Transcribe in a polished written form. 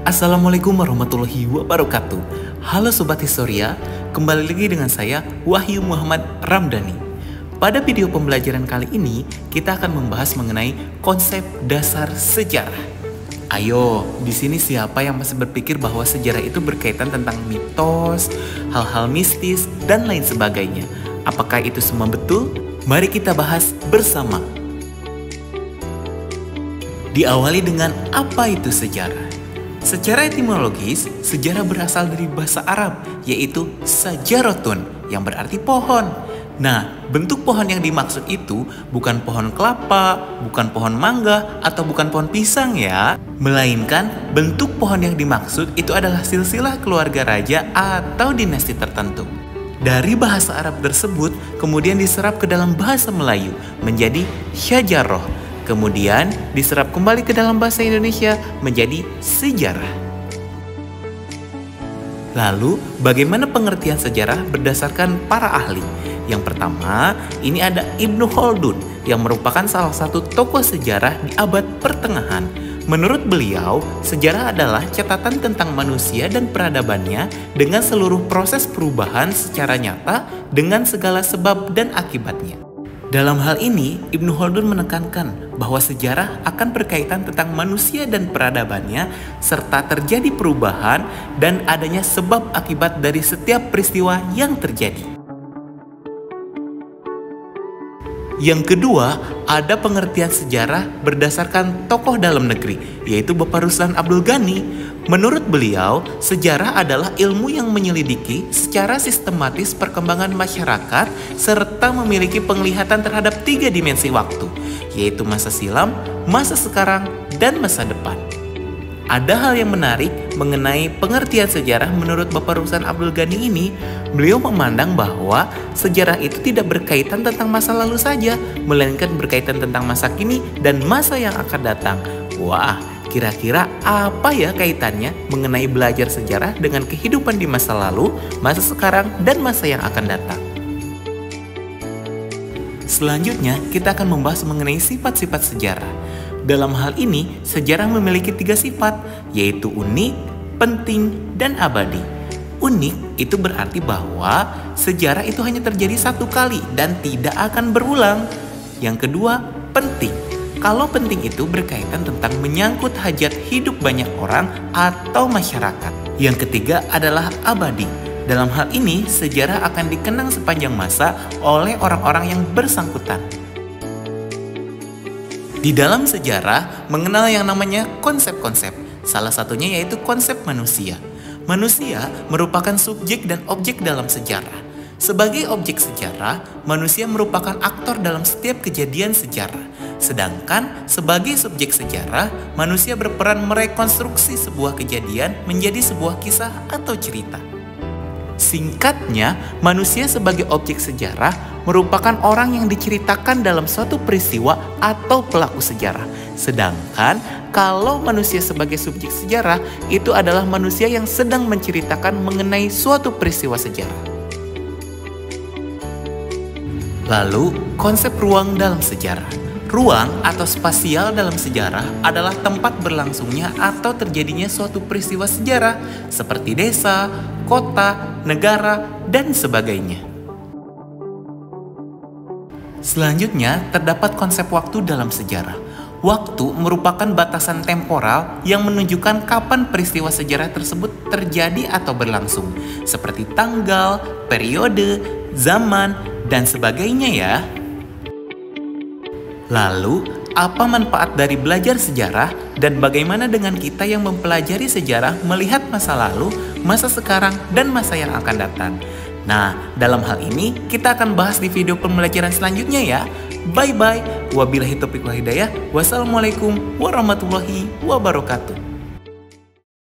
Assalamualaikum warahmatullahi wabarakatuh. Halo Sobat Historia, kembali lagi dengan saya Wahyu Muhammad Ramdhani. Pada video pembelajaran kali ini, kita akan membahas mengenai konsep dasar sejarah. Ayo, di sini siapa yang masih berpikir bahwa sejarah itu berkaitan tentang mitos, hal-hal mistis, dan lain sebagainya? Apakah itu semua betul? Mari kita bahas bersama. Diawali dengan apa itu sejarah? Secara etimologis, sejarah berasal dari bahasa Arab, yaitu sajarotun, yang berarti pohon. Nah, bentuk pohon yang dimaksud itu bukan pohon kelapa, bukan pohon mangga, atau bukan pohon pisang ya. Melainkan, bentuk pohon yang dimaksud itu adalah silsilah keluarga raja atau dinasti tertentu. Dari bahasa Arab tersebut, kemudian diserap ke dalam bahasa Melayu, menjadi syajaroh. Kemudian diserap kembali ke dalam bahasa Indonesia menjadi sejarah. Lalu, bagaimana pengertian sejarah berdasarkan para ahli? Yang pertama, ini ada Ibnu Khaldun yang merupakan salah satu tokoh sejarah di abad pertengahan. Menurut beliau, sejarah adalah catatan tentang manusia dan peradabannya dengan seluruh proses perubahan secara nyata dengan segala sebab dan akibatnya. Dalam hal ini, Ibnu Khaldun menekankan bahwa sejarah akan berkaitan tentang manusia dan peradabannya, serta terjadi perubahan dan adanya sebab akibat dari setiap peristiwa yang terjadi. Yang kedua, ada pengertian sejarah berdasarkan tokoh dalam negeri, yaitu Bapak Ruslan Abdul Ghani. Menurut beliau, sejarah adalah ilmu yang menyelidiki secara sistematis perkembangan masyarakat serta memiliki penglihatan terhadap 3 dimensi waktu, yaitu masa silam, masa sekarang, dan masa depan. Ada hal yang menarik mengenai pengertian sejarah menurut Bapak Ruslan Abdul Ghani ini. Beliau memandang bahwa sejarah itu tidak berkaitan tentang masa lalu saja, melainkan berkaitan tentang masa kini dan masa yang akan datang. Wah, kira-kira apa ya kaitannya mengenai belajar sejarah dengan kehidupan di masa lalu, masa sekarang, dan masa yang akan datang? Selanjutnya, kita akan membahas mengenai sifat-sifat sejarah. Dalam hal ini, sejarah memiliki 3 sifat, yaitu unik, penting, dan abadi. Unik itu berarti bahwa sejarah itu hanya terjadi satu kali dan tidak akan berulang. Yang kedua, penting. Kalau penting itu berkaitan tentang menyangkut hajat hidup banyak orang atau masyarakat. Yang ketiga adalah abadi. Dalam hal ini, sejarah akan dikenang sepanjang masa oleh orang-orang yang bersangkutan. Di dalam sejarah, mengenal yang namanya konsep-konsep. Salah satunya yaitu konsep manusia. Manusia merupakan subjek dan objek dalam sejarah. Sebagai objek sejarah, manusia merupakan aktor dalam setiap kejadian sejarah. Sedangkan sebagai subjek sejarah, manusia berperan merekonstruksi sebuah kejadian menjadi sebuah kisah atau cerita. Singkatnya, manusia sebagai objek sejarah merupakan orang yang diceritakan dalam suatu peristiwa atau pelaku sejarah. Sedangkan kalau manusia sebagai subjek sejarah, itu adalah manusia yang sedang menceritakan mengenai suatu peristiwa sejarah. Lalu, konsep ruang dalam sejarah. Ruang atau spasial dalam sejarah adalah tempat berlangsungnya atau terjadinya suatu peristiwa sejarah seperti desa, kota, negara, dan sebagainya. Selanjutnya, terdapat konsep waktu dalam sejarah. Waktu merupakan batasan temporal yang menunjukkan kapan peristiwa sejarah tersebut terjadi atau berlangsung, seperti tanggal, periode, zaman, dan sebagainya ya. Lalu, apa manfaat dari belajar sejarah dan bagaimana dengan kita yang mempelajari sejarah melihat masa lalu, masa sekarang, dan masa yang akan datang? Nah, dalam hal ini kita akan bahas di video pembelajaran selanjutnya ya. Bye-bye. Wabillahi taufiq wal hidayah. Wassalamualaikum warahmatullahi wabarakatuh.